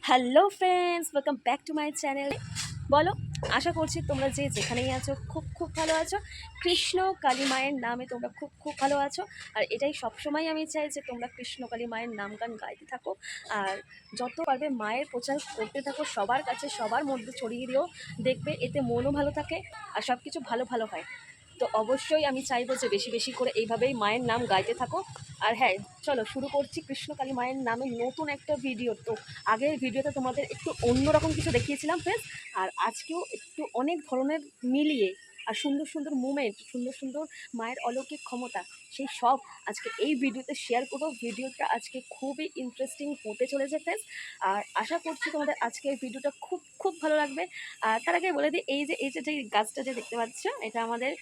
Hello friends, welcome back to my channel. বলো, আশা করছি তোমরা যে যেখানেই আছো খুব খুব ভালো আছো। কৃষ্ণ কালী মায়ের নামে তোমরা খুব খুব ভালো আছো। আর এটাই সবসময় আমি চাই যে তোমরা কৃষ্ণ কালী মায়ের নাম গান গাইতে থাকো, আর যত পারবে মায়ের প্রচার করতে থাকো, সবার কাছে সবার মধ্যে ছড়িয়ে দিও। দেখবে এতে মনও ভালো থাকে আর সব কিছু ভালো ভালো হয়। তো অবশ্যই আমি চাইবো যে বেশি বেশি করে এইভাবেই মায়ের নাম গাইতে থাকো। আর হ্যাঁ, চলো শুরু করছি কৃষ্ণকালী মায়ের নামে নতুন একটা ভিডিও। তো আগের ভিডিওতে তোমাদের একটু অন্যরকম কিছু দেখিয়েছিলাম ফ্রেন্ডস, আর আজকেও একটু অনেক ধরনের মিলিয়ে আর সুন্দর সুন্দর মুমেন্ট, সুন্দর সুন্দর মায়ের অলৌকিক ক্ষমতা, সেই সব আজকে এই ভিডিওতে শেয়ার করবো। ভিডিওটা আজকে খুবই ইন্টারেস্টিং হতে চলেছে ফ্রেন্ডস, আর আশা করছি তোমাদের আজকে এই ভিডিওটা খুব খুব ভালো লাগবে। আর তার আগে বলে দিই, এই যে গাছটা যে দেখতে পাচ্ছ, এটা আমাদের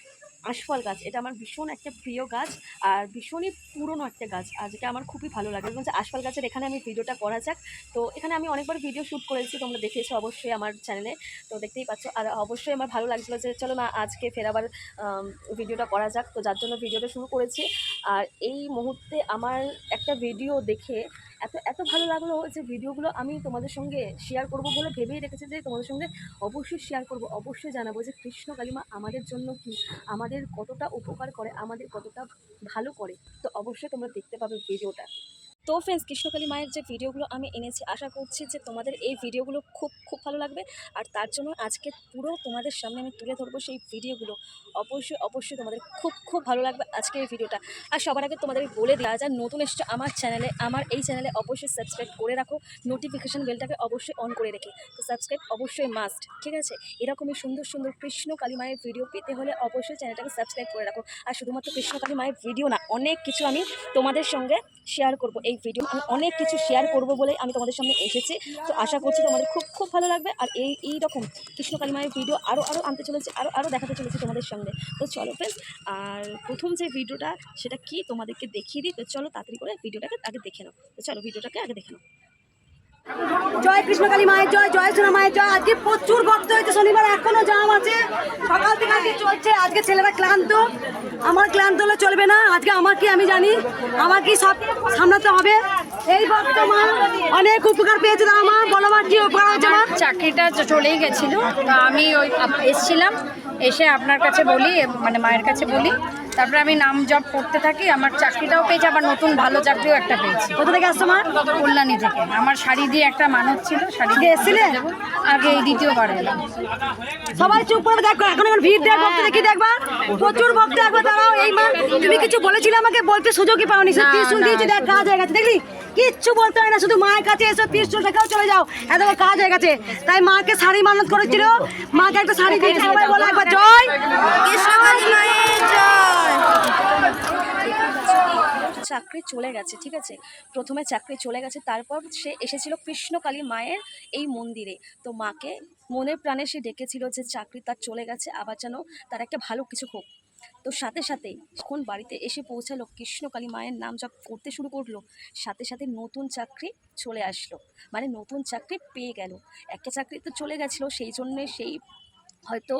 আশফল গাছ। এটা আমার ভীষণ একটা প্রিয় গাছ আর ভীষণই পুরনো একটা গাছ, আর যেটা আমার খুবই ভালো লাগে। এবং যে আশফল গাছের এখানে আমি ভিডিওটা করা যাক। তো এখানে আমি অনেকবার ভিডিও শ্যুট করেছি, তোমরা দেখেছো অবশ্যই আমার চ্যানেলে, তো দেখতেই পাচ্ছ। আর অবশ্যই আমার ভালো লাগছিলো যে চলো না আজকে ফের আবার ভিডিওটা করা যাক, তো যার জন্য ভিডিওটা শুরু করেছি। আর এই মুহূর্তে আমার একটা ভিডিও দেখে এত এত ভালো লাগলো যে ভিডিওগুলো আমি তোমাদের সঙ্গে শেয়ার করব বলে ভেবেই রেখেছি যে তোমাদের সঙ্গে অবশ্যই শেয়ার করব, অবশ্যই জানাবো যে কৃষ্ণ কালীমা আমাদের জন্য কি, আমাদের কতটা উপকার করে, আমাদের কতটা ভালো করে। তো অবশ্যই তোমরা দেখতে পাবে ভিডিওটা। তো ফ্রেন্ডস, কৃষ্ণকালী মায়ের যে ভিডিওগুলো আমি এনেছি, আশা করছি যে তোমাদের এই ভিডিওগুলো খুব খুব ভালো লাগবে। আর তার জন্য আজকে পুরো তোমাদের সামনে আমি তুলে ধরবো সেই ভিডিওগুলো। অবশ্যই অবশ্যই তোমাদের খুব খুব ভালো লাগবে আজকে এই ভিডিওটা। আর সবার আগে তোমাদের বলে দেওয়া যা নতুন এসছে আমার চ্যানেলে, আমার এই চ্যানেলে অবশ্যই সাবস্ক্রাইব করে রাখো, নোটিফিকেশান বেলটাকে অবশ্যই অন করে রেখে। তো সাবস্ক্রাইব অবশ্যই মাস্ট, ঠিক আছে? এরকমই সুন্দর সুন্দর কৃষ্ণ কালী মায়ের ভিডিও পেতে হলে অবশ্যই চ্যানেলটাকে সাবস্ক্রাইব করে রাখো। আর শুধুমাত্র কৃষ্ণ কালী মায়ের ভিডিও না, অনেক কিছু আমি তোমাদের সঙ্গে শেয়ার করব। এই ভিডিও আমি অনেক কিছু শেয়ার করব বলে আমি তোমাদের সামনে এসেছি। তো আশা করছি তোমাদের খুব খুব ভালো লাগবে। আর এই রকম কৃষ্ণকালী মায়ের ভিডিও আরও আনতে চলেছে, আরও দেখাতে চলেছে তোমাদের সঙ্গে। তো চলো ফ্রেন্ডস, আর প্রথম যে ভিডিওটা সেটা কি তোমাদেরকে দেখিয়ে দিই। তো চলো তাড়াতাড়ি করে ভিডিওটাকে আগে দেখে নাও। তো চলো ভিডিওটাকে আগে দেখে নাও। জয় কৃষ্ণকালী মায়ের জয়, জয় সোনা মায়ের জয়। আজকে প্রচুর ভক্ত হয়েছে, শনিবার এখনো জাম আছে, সকাল থেকে আজকে চলছে। আজকে ছেলেরা ক্লান্ত, আমার ক্লান্ত হলে চলবে না। আজকে আমার কি আমি জানি, আমার কি সব সামলাতে হবে। এই ভক্ত মা অনেক উপকার পেয়েছে। দাও মা, বলো মা কি উপকার হয়েছে মা। চাকরিটা চলেই গেছিল, তো আমি ওই এসছিলাম, এসে আপনার কাছে বলি, মানে মায়ের কাছে বলি, তারপরে আমি নাম জব করতে থাকি। আমার চাকরিটাও পেয়েছি, আবার নতুন ভালো চাকরিও একটা পেয়েছি। কোথা থেকে আসছো মা? কল্যাণী থেকে। আমার শাড়ি দিয়ে একটা মানত ছিল, শাড়ি দিয়ে এসেছিলে? আগে এই দ্বিতীয়বার এলাম। সবাই চুপ করে দেখো, এখন আমার ভিড় দেখ, ভক্ত দেখি দেখবা, প্রচুর ভক্ত। একবার দাঁড়াও। এই মা, তুমি কিছু বলেছিলে আমাকে, বলতে সুযোগই পাওনি। সে ত্রিশূল দিয়েছি, দেখ কাজ হয়ে গেছে, দেখলি? কিচ্ছু বলতে হয় না, শুধু মায়ের কাছে এসো, ত্রিশূল রেখাও চলে যাও, এত কাজ হয়ে গেছে। তাই মাকে শাড়ি মানত করেছিল, মাকে একটা শাড়ি দিয়েছে। সবাই বলো একবার জয় কৃষ্ণকালী মায়ের জয়। চাকরি চলে গেছে, ঠিক আছে? প্রথমে চাকরি চলে গেছে, তারপর সে এসেছিল কৃষ্ণকালী মায়ের এই মন্দিরে। তো মাকে মনে প্রাণে সে ডেকেছিল যে চাকরি তার চলে গেছে, আবার যেন তার একটা ভালো কিছু হোক। তো সাথে সাথেই যখন বাড়িতে এসে পৌঁছালো, কৃষ্ণকালী মায়ের নাম জপ করতে শুরু করলো, সাথে সাথে নতুন চাকরি চলে আসলো, মানে নতুন চাকরি পেয়ে গেল। একটা চাকরি তো চলে গেছিলো, সেই জন্যে সেই হয়তো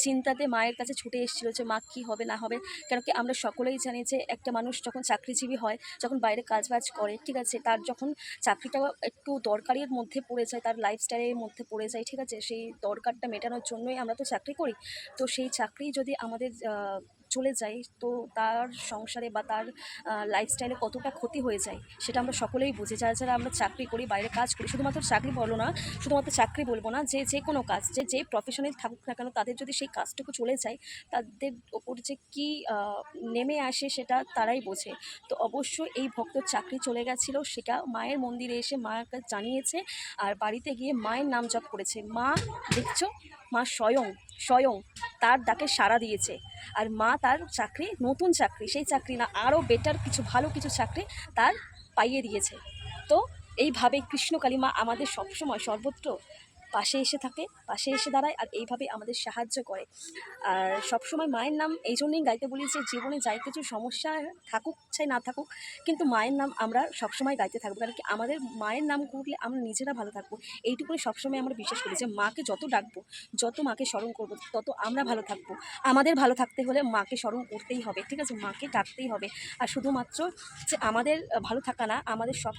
চিন্তাতে মায়ের কাছে ছুটে এসেছিলো যে মা কী হবে না হবে। কেন কি আমরা সকলেই জানি যে একটা মানুষ যখন চাকরিজীবী হয়, যখন বাইরে কাজবাজ করে, ঠিক আছে, তার যখন চাকরিটা একটু দরকারের মধ্যে পড়ে যায়, তার লাইফস্টাইলের মধ্যে পড়ে যায়, ঠিক আছে, সেই দরকারটা মেটানোর জন্যই আমরা তো চাকরি করি। তো সেই চাকরি যদি আমাদের চলে যায়, তো তার সংসারে বা তার লাইফস্টাইলে কতটা ক্ষতি হয়ে যায় সেটা আমরা সকলেই বুঝি। যারা যারা আমরা চাকরি করি, বাইরে কাজ করি, শুধুমাত্র চাকরি বলো না, শুধুমাত্র চাকরি বলবো না, যে কোনো কাজ, যে প্রফেশনে থাকুক না কেন, তাদের যদি সেই কাজটুকু চলে যায়, তাদের ওপর যে কী নেমে আসে সেটা তারাই বোঝে। তো অবশ্যই এই ভক্তর চাকরি চলে গেছিলো, সেটা মায়ের মন্দিরে এসে মায়ের কাছে জানিয়েছে, আর বাড়িতে গিয়ে মায়ের নাম জপ করেছে। মা দেখছো, মা স্বয়ং স্বয়ং তার ডাকে সাড়া দিয়েছে। আর মা তার চাকরি, নতুন চাকরি, সেই চাকরি না, আরও বেটার কিছু, ভালো কিছু চাকরি তার পাইয়ে দিয়েছে। তো এইভাবেই কৃষ্ণকালী মা আমাদের সবসময় সর্বত্র পাশে এসে থাকে, পাশে এসে দাঁড়ায়, আর এইভাবে আমাদের সাহায্য করে। আর সবসময় মায়ের নাম এই জন্যই গাইতে বলি যে জীবনে যাই কিছু সমস্যা থাকুক চাই না থাকুক, কিন্তু মায়ের নাম আমরা সবসময় গাইতে থাকবো, কারণ কি আমাদের মায়ের নাম করলে আমরা নিজেরা ভালো থাকবো। এইটুকুনি সবসময় আমরা বিশ্বাস করি যে মাকে যত ডাকবো, যত মাকে স্মরণ করবো, তত আমরা ভালো থাকবো। আমাদের ভালো থাকতে হলে মাকে স্মরণ করতেই হবে, ঠিক আছে, মাকে ডাকতেই হবে। আর শুধুমাত্র যে আমাদের ভালো থাকা না, আমাদের সব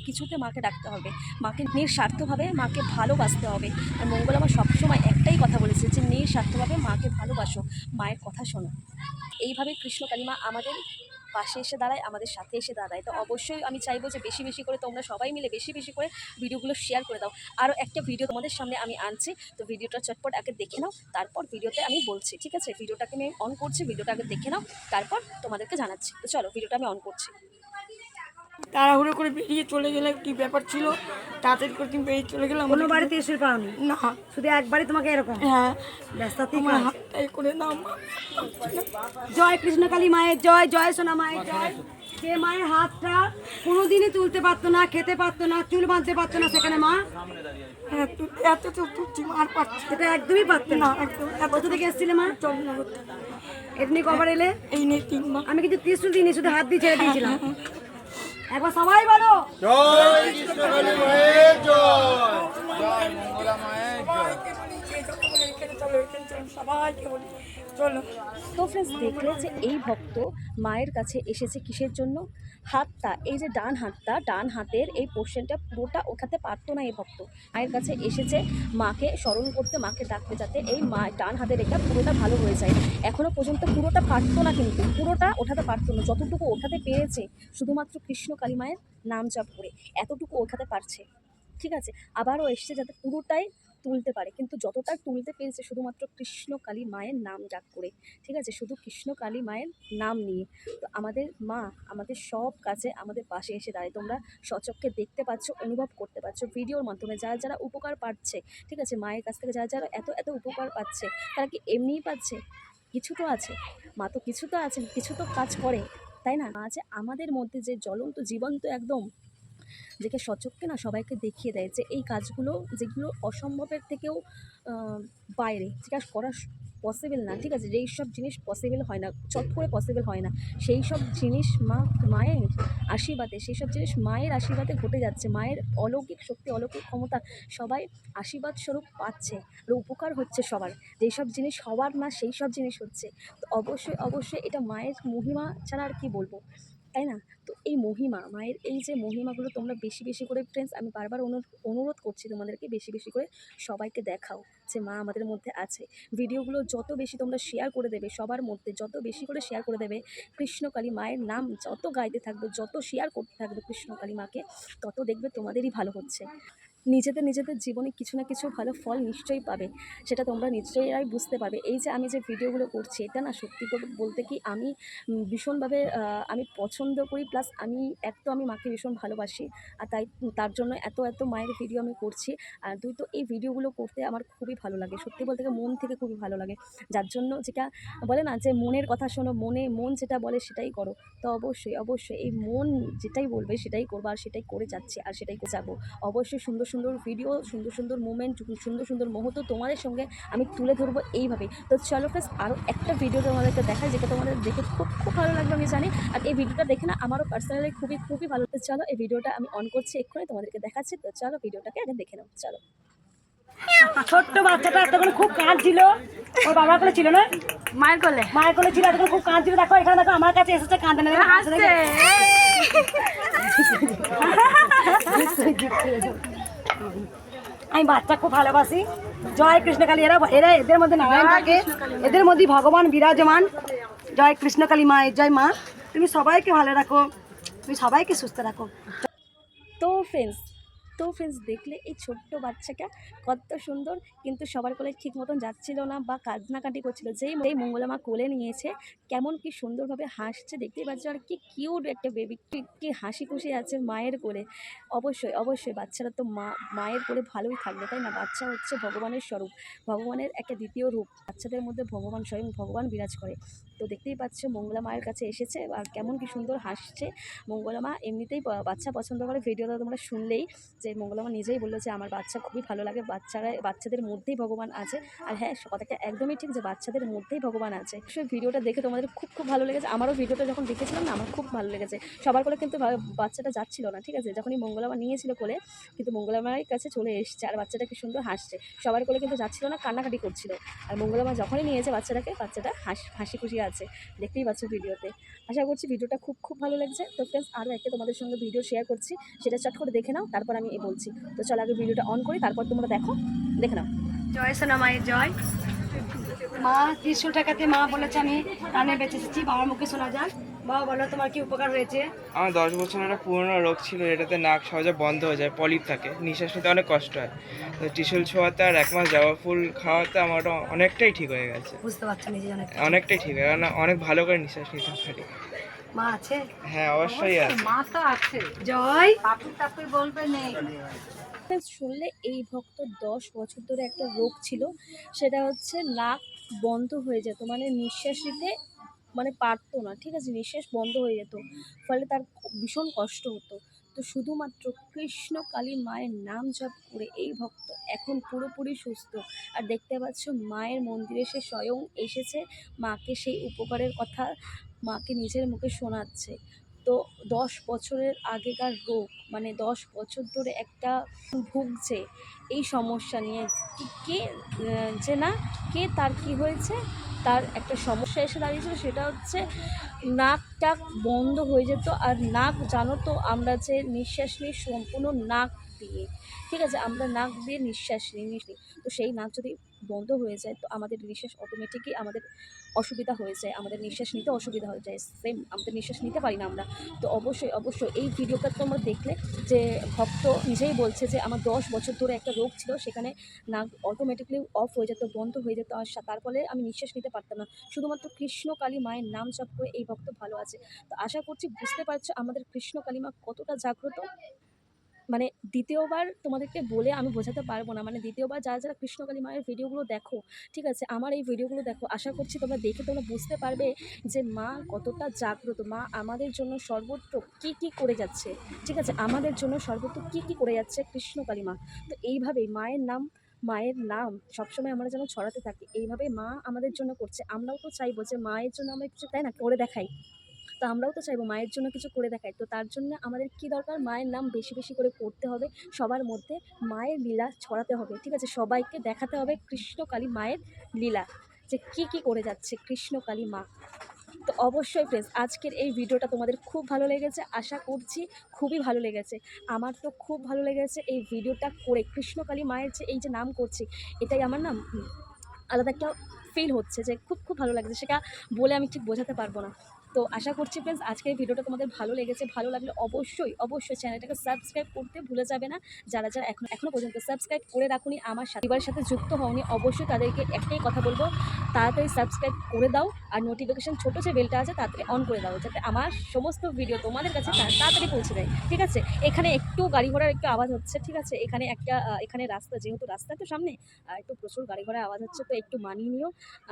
কিছুতে মাকে ডাকতে হবে, মাকে নিঃস্বার্থভাবে মাকে ভালোবাসতে হবে। আর মঙ্গল আমার সবসময় একটাই কথা বলেছে যে নিঃস্বার্থভাবে মাকে ভালোবাসো, মায়ের কথা শোনো। এইভাবে কৃষ্ণ কালিমা আমাদের পাশে এসে দাঁড়ায়, আমাদের সাথে এসে দাঁড়ায়। তো অবশ্যই আমি চাইবো যে বেশি বেশি করে তোমরা সবাই মিলে বেশি বেশি করে ভিডিওগুলো শেয়ার করে দাও। আরও একটা ভিডিও তোমাদের সামনে আমি আনছি, তো ভিডিওটা চটপট আগে দেখে নাও, তারপর ভিডিওতে আমি বলছি, ঠিক আছে। ভিডিওটাকে আমি অন করছি, ভিডিওটা আগে দেখে নাও, তারপর তোমাদেরকে জানাচ্ছি। তো চলো ভিডিওটা আমি অন করছি। তাড়াহুড়ো করে বেরিয়ে চলে গেলে কি ব্যাপার ছিল, তাড়াতাড়ি করে তুমি বেরিয়ে চলে গেলাম। কোনো বাড়িতে এসে পাওনি? না, শুধু একবারই তোমাকে এরকম? হ্যাঁ, ব্যস্তাতেই আমার কাজ। হাতটাই করে দাও মা। জয় কৃষ্ণকালী মায়ের জয়, জয় সোনা মায়ের জয়। যে মায়ের হাতটা কোনোদিনই তুলতে পারতো না, খেতে পারতো না, চুল বাঁধতে পারতো না, সেখানে মা হ্যাঁ, এত তো তুলছি মা, আর পারছি সেটা একদমই পারতো না, না। একদম। কোথা থেকে এসেছিলে মা? চন্দ্রনগর। এমনি কবার এলে? এই নিয়ে 3 মাস। আমি কিছু ত্রিশুল দিইনি, শুধু হাত দিয়ে ছেড়ে দিয়েছিলাম। একবার সবাই বলো জয় কৃষ্ণকালী মায়ের জয়। সবাইকে বলি যে যত বলে এখানে চলো, এখানে চলো, সবাইকে বলি চলো। তো ফ্রেন্ডস, দেখলে যে এই ভক্ত মায়ের কাছে এসেছে কিসের জন্য? হাতটা, এই যে ডান হাতের এই পোর্শনটা পুরোটা ওঠাতে পারতো না এই ভক্ত, মায়ের কাছে এসেছে মাকে স্মরণ করতে, মাকে ডাকতে, যাতে এই মা ডান হাতের এটা পুরোটা ভালো হয়ে যায়। এখনও পর্যন্ত পুরোটা পারতো না, কিন্তু পুরোটা ওঠাতে পারতো না। যতটুকু ওঠাতে পেরেছে শুধুমাত্র কৃষ্ণ কালী মায়ের নাম জপ করে এতটুকু ওঠাতে পারছে, ঠিক আছে। আবারও এসছে যাতে পুরোটাই তুলতে পারে, কিন্তু যতটা তুলতে পেরেছে শুধুমাত্র কৃষ্ণ কালী মায়ের নাম ডাক করে, ঠিক আছে, শুধু কৃষ্ণ কালী মায়ের নাম নিয়ে। তো আমাদের মা আমাদের সব কাছে আমাদের পাশে এসে দাঁড়ায়, তোমরা সচক্ষে দেখতে পাচ্ছ, অনুভব করতে পারছো ভিডিওর মাধ্যমে। যারা যারা উপকার পাচ্ছে, ঠিক আছে, মায়ের কাছ থেকে যারা যারা এত এত উপকার পাচ্ছে, তারা কি এমনিই পাচ্ছে? কিছু তো আছে, মা তো কিছু তো আছে, কিছু তো কাজ করে, তাই না? আছে আমাদের মধ্যে যে জ্বলন্ত জীবন্ত একদম, যেকে সচক্ষে না সবাইকে দেখিয়ে দেয় যে এই কাজগুলো যেগুলো অসম্ভবের থেকেও বাইরে, যেটা করা পসিবল না, ঠিক আছে, যেই সব জিনিস পসিবল হয় না, চট করে পসিবল হয় না, সেই সব জিনিস মায়ের আশীর্বাদে, সেই সব জিনিস মায়ের আশীর্বাদে ঘটে যাচ্ছে। মায়ের অলৌকিক শক্তি, অলৌকিক ক্ষমতা সবাই আশীর্বাদ স্বরূপ পাচ্ছে, আর উপকার হচ্ছে সবার। যেই সব জিনিস সবার না, সেই সব জিনিস হচ্ছে। তো অবশ্যই অবশ্যই এটা মায়ের মহিমা ছাড়া আর কি বলবো, তাই না? তো এই মহিমা, মায়ের এই যে মহিমাগুলো তোমরা বেশি বেশি করে ফ্রেন্ডস, আমি বারবার অনুরোধ করছি তোমাদেরকে, বেশি বেশি করে সবাইকে দেখাও যে মা আমাদের মধ্যে আছে। ভিডিওগুলো যত বেশি তোমরা শেয়ার করে দেবে সবার মধ্যে, যত বেশি করে শেয়ার করে দেবে, কৃষ্ণকালী মায়ের নাম যত গাইতে থাকবে, যত শেয়ার করতে থাকবে কৃষ্ণকালী মাকে, তত দেখবে তোমাদেরই ভালো হচ্ছে। নিজেদের জীবনে কিছু না কিছু ভালো ফল নিশ্চয়ই পাবে, সেটা তোমরা নিশ্চয়ই বুঝতে পারবে। এই যে আমি যে ভিডিওগুলো করছি, এটা না সত্যি করে বলতে কি আমি ভীষণভাবে আমি পছন্দ করি, প্লাস আমি মাকে ভীষণ ভালোবাসি, আর তার জন্য এত এত মায়ের ভিডিও আমি করছি। আর তো এই ভিডিওগুলো করতে আমার খুবই ভালো লাগে, সত্যি বলতে গেলে মন থেকে খুবই ভালো লাগে। যার জন্য যেটা বলে না যে মনের কথা শোনো, মন যেটা বলে সেটাই করো। তো অবশ্যই অবশ্যই এই মন যেটাই বলবে সেটাই করবো, আর সেটাই করে যাচ্ছি, আর সেটাই করে যাবো। অবশ্যই সুন্দর সুন্দর ভিডিও, সুন্দর সুন্দর মুমেন্ট, সুন্দর সুন্দর মুহূর্ত তোমাদের সঙ্গে আমি তুলে ধরবো এইভাবেই। তো চলো ফ্রেন্ডস, আরও একটা ভিডিও তোমাদেরকে দেখাই, যেটা তোমাদের দেখে খুব খুব ভালো লাগবে আমি জানি। আর এই ভিডিওটা দেখে না আমারও পার্সোনালি খুবই খুবই ভালো লাগছে। চলো এই ভিডিওটা আমি অন করছি, এক্ষুনি তোমাদেরকে দেখাচ্ছি। তো চলো ভিডিওটাকে আগে দেখে নাও, চলো। ছোট্ট বাচ্চাটা তখন খুব কাঁদছিল, ওর বাবার কোলে ছিল না, মায়ের কোলে মায়ের কোলে ছিল, তখন খুব কাঁদছিল। দেখো এখানে, দেখো আমার কাছে এসেছে, কাঁদে না, হাসছে। আমি বাচ্চা খুব ভালোবাসি। জয় কৃষ্ণকালী। এরা এদের মধ্যে নারায়ণ থাকে, এদের মধ্যে ভগবান বিরাজমান। জয় কৃষ্ণকালী মায়ের জয়। মা তুমি সবাইকে ভালো রাখো, তুমি সবাইকে সুস্থ রাখো। তো ফ্রেন্ডস দেখলে এই ছোট্ট বাচ্চাটা কত সুন্দর, কিন্তু সবার কোলে ঠিক মতন যাচ্ছিল না বা কান্নাকাটি করছিল। যেই মঙ্গলা মা কোলে নিয়েছে, কেমন কি সুন্দরভাবে হাসছে দেখতেই পাচ্ছ, আর কি কিউট একটা বেবি, কি হাসি খুশি আছে মায়ের কোলে। অবশ্যই অবশ্যই বাচ্চারা তো মায়ের কোলে ভালোই থাকবে, তাই না? বাচ্চা হচ্ছে ভগবানের স্বরূপ, ভগবানের একটা দ্বিতীয় রূপ। বাচ্চাদের মধ্যে ভগবান, স্বয়ং ভগবান বিরাজ করে। তো দেখতেই পাচ্ছ মঙ্গলা মায়ের কাছে এসেছে আর কেমন কি সুন্দর হাসছে মঙ্গলা মা। এমনিতেই বাচ্চা পছন্দ করে, ভিডিওটা তোমরা শুনলেই যে মঙ্গলা মা নিজেই বললো যে আমার বাচ্চা খুবই ভালো লাগে, বাচ্চাদের মধ্যেই ভগবান আছে। আর হ্যাঁ, কথাটা একদমই ঠিক যে বাচ্চাদের মধ্যেই ভগবান আছে। সেই ভিডিওটা দেখে তোমাদের খুব ভালো লেগেছে, আমারও ভিডিওটা যখন দেখেছিলাম না আমার খুব ভালো লেগেছে। সবার কোলে কিন্তু বাচ্চাটা যাচ্ছিল না, ঠিক আছে, যখনই মঙ্গলা মা নিয়েছিল কোলে কিন্তু মঙ্গলা মায়ের কাছে চলে এসছে আর বাচ্চাটা কি সুন্দর হাসছে। সবার কোলে কিন্তু যাচ্ছিল না, কান্নাকাটি করছিল। আর মঙ্গলা মা যখনই নিয়েছে বাচ্চাটা হাসি খুশি আছে, দেখতেই পাচ্ছ ভিডিওতে। আশা করছি ভিডিওটা খুব ভালো লাগছে। তো ফ্রেন্ডস, আরও একটা তোমাদের সঙ্গে ভিডিও শেয়ার করছি, সেটা চট করে দেখে নাও, তারপর আমি বলছি। তো চল আগে ভিডিওটা অন করি, তারপর তোমরা দেখে নাও। জয় সোনা মায়ের জয়। মা 300 টাকাতে মা বলেছে আমি কানে বেঁচে এসেছি, বাবার মুখে শোনা যাক। বাবা বলো তোমার কি উপকার হয়েছে? আমার 10 বছরের একটা পুরোনো রোগ ছিল, এটাতে নাক সহজে বন্ধ হয়ে যায়, পলিপ থাকে, নিঃশ্বাস নিতে অনেক কষ্ট হয়। তো ত্রিশূল ছোঁয়াতে আর 1 মাস জবা ফুল খাওয়াতে আমার ওটা অনেকটাই ঠিক হয়ে গেছে। বুঝতে পারছো নিজে অনেক অনেকটাই ঠিক হয়ে, কারণ অনেক ভালো করে নিঃশ্বাস নিতে পারি। মা আছে? হ্যাঁ, অবশ্যই আছে। মা তো আছে, জয়। তাপি বলবে নেই। শুনলে এই ভক্ত 10 বছর ধরে একটা রোগ ছিল, সেটা হচ্ছে নাক বন্ধ হয়ে যেত, মানে নিঃশ্বাস নিতে মানে পারতো না, ঠিক আছে, নিঃশ্বাস বন্ধ হয়ে যেত, ফলে তার ভীষণ কষ্ট হতো। তো শুধুমাত্র কৃষ্ণ কালী মায়ের নাম জপ করে এই ভক্ত এখন পুরোপুরি সুস্থ। আর দেখতে পাচ্ছ মায়ের মন্দিরে সে স্বয়ং এসেছে, মাকে সেই উপকারের কথা মাকে নিজের মুখে শোনাচ্ছে। তো 10 বছরের আগেকার রোগ, মানে 10 বছর ধরে একটা ভুগছে এই সমস্যা নিয়ে, কে যে না কে তার কি হয়েছে, তার একটা সমস্যা এসে দাঁড়িয়েছিল, সেটা হচ্ছে নাকটা বন্ধ হয়ে যেত। আর নাক জানো তো, আমরা যে নিঃশ্বাস নিই সম্পূর্ণ নাক দিয়ে, ঠিক আছে, আমরা নাক দিয়ে নিঃশ্বাস নিই। তো সেই নাক যদি বন্ধ হয়ে যায় তো আমাদের নিঃশ্বাস অটোমেটিকই আমাদের অসুবিধা হয়ে যায়, আমাদের নিঃশ্বাস নিতে অসুবিধা হয়ে যায়, সেম আমাদের নিঃশ্বাস নিতে পারি না আমরা। তো অবশ্যই এই ভিডিওটা তোমরা দেখলে যে ভক্ত নিজেই বলছে যে আমার 10 বছর ধরে একটা রোগ ছিল, সেখানে নাক অটোমেটিকলি অফ হয়ে যেত, বন্ধ হয়ে যেত, আর তার ফলে আমি নিঃশ্বাস নিতে পারতাম না। শুধুমাত্র কৃষ্ণ কালী মায়ের নাম জপ করে এই ভক্ত ভালো আছে। তো আশা করছি বুঝতে পারছো আমাদের কৃষ্ণ কালী মা কতটা জাগ্রত। মানে দ্বিতীয়বার তোমাদেরকে বলে আমি বোঝাতে পারবো না, মানে দ্বিতীয়বার যারা কৃষ্ণকালী মায়ের ভিডিওগুলো দেখো, ঠিক আছে, আমার এই ভিডিওগুলো দেখো, আশা করছি তোমরা দেখে তোমরা বুঝতে পারবে যে মা কতটা জাগ্রত। মা আমাদের জন্য সর্বত্র কি করে যাচ্ছে, ঠিক আছে, আমাদের জন্য সর্বত্র কি করে যাচ্ছে কৃষ্ণকালী মা। তো এইভাবেই মায়ের নাম সবসময় আমরা যেন ছড়াতে থাকি, এইভাবে মা আমাদের জন্য করছে। আমরাও তো চাইবো যে মায়ের জন্য আমরা কিছু, তাই না, করে দেখাই। তো আমরাও তো চাইবো মায়ের জন্য কিছু করে দেখাই। তো তার জন্য আমাদের কি দরকার, মায়ের নাম বেশি করে করতে হবে, সবার মধ্যে মায়ের লীলা ছড়াতে হবে, ঠিক আছে, সবাইকে দেখাতে হবে কৃষ্ণকালী মায়ের লীলা, যে কি করে যাচ্ছে কৃষ্ণকালী মা। তো অবশ্যই ফ্রেন্ডস, আজকের এই ভিডিওটা তোমাদের খুব ভালো লেগেছে, আশা করছি খুবই ভালো লেগেছে। আমার তো খুব ভালো লেগেছে এই ভিডিওটা করে, কৃষ্ণকালী মায়ের যে এই যে নাম করছি, এটাই আমার না আলাদা একটা ফিল হচ্ছে, যে খুব ভালো লাগছে, সেটা বলে আমি ঠিক বোঝাতে পারবো না। তো আশা করছি ফ্রেন্ডস আজকের এই ভিডিওটা তোমাদের ভালো লেগেছে। ভালো লাগলে অবশ্যই চ্যানেলটাকে সাবস্ক্রাইব করতে ভুলে যাবে না। যারা এখনো পর্যন্ত সাবস্ক্রাইব করে রাখুনি, আমার পরিবারের সাথে যুক্ত হওনি, অবশ্যই তাদেরকে একটাই কথা বলবো, তাড়াতাড়ি সাবস্ক্রাইব করে দাও। আর নোটিফিকেশন ছোটো যে বেলটা আছে তাড়াতাড়ি অন করে দাও, যাতে আমার সমস্ত ভিডিও তোমাদের কাছে তাড়াতাড়ি পৌঁছে দেয়, ঠিক আছে। এখানে একটু গাড়ি ঘোড়ার একটু আওয়াজ হচ্ছে, ঠিক আছে, এখানে রাস্তা, যেহেতু রাস্তা তো সামনে, একটু প্রচুর গাড়ি ঘোড়ার আওয়াজ হচ্ছে, তো একটু মানিয়ে নিও।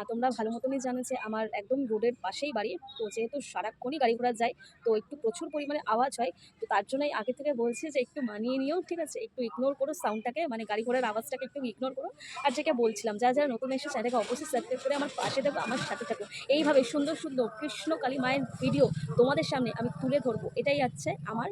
তোমরা ভালো মতনই জানো যে আমার একদম রোডের পাশেই বাড়ি, তো যেহেতু সারাক্ষণই গাড়ি ঘোড়া যায়, তো একটু প্রচুর পরিমাণে আওয়াজ হয়। তো তার জন্যই আগে থেকে বলছি যে একটু মানিয়ে নিও, ঠিক আছে, একটু ইগনোর করো সাউন্ডটাকে, মানে গাড়ি ঘোড়ার আওয়াজটাকে একটু ইগনোর করো। আর যেটা বলছিলাম, যারা নতুন এসে চ্যানেলটাকে অবশ্যই সাবস্ক্রাইব করে আমার পাশে থাকো, আমার সাথে থাকো। এইভাবে সুন্দর কৃষ্ণকালী মায়ের ভিডিও তোমাদের সামনে আমি তুলে ধরবো, এটাই হচ্ছে আমার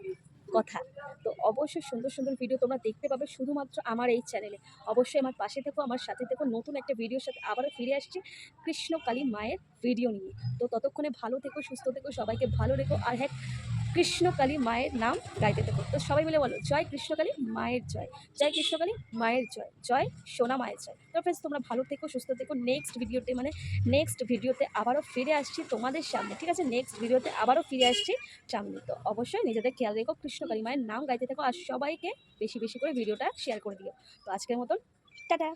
কথা। তো অবশ্যই সুন্দর ভিডিও তোমরা দেখতে পাবে শুধুমাত্র আমার এই চ্যানেলে। অবশ্যই আমার পাশে থেকো, আমার সাথে থেকো। নতুন একটা ভিডিওর সাথে আবারও ফিরে আসছি কৃষ্ণকালী মায়ের ভিডিও নিয়ে। তো ততক্ষণে ভালো থেকো, সুস্থ থেকো, সবাইকে ভালো রেখো। আর হ্যাঁ, কৃষ্ণকালী মায়ের নাম গাইতে থাকো। তো সবাই মিলে বলো, জয় কৃষ্ণকালী মায়ের জয়, জয় কৃষ্ণকালী মায়ের জয়, জয় সোনা মায়ের জয়। তো ফ্রেন্ডস, তোমরা ভালো থেকো, সুস্থ থেকো। নেক্সট ভিডিওতে আবারও ফিরে আসছি তোমাদের সামনে, ঠিক আছে, নেক্সট ভিডিওতে আবারও ফিরে আসছি সামনে। তো অবশ্যই নিজেদের খেয়াল রেখো, কৃষ্ণকালী মায়ের নাম গাইতে থাকো, আর সবাইকে বেশি করে ভিডিওটা শেয়ার করে দিও। তো আজকের মতন টাটা।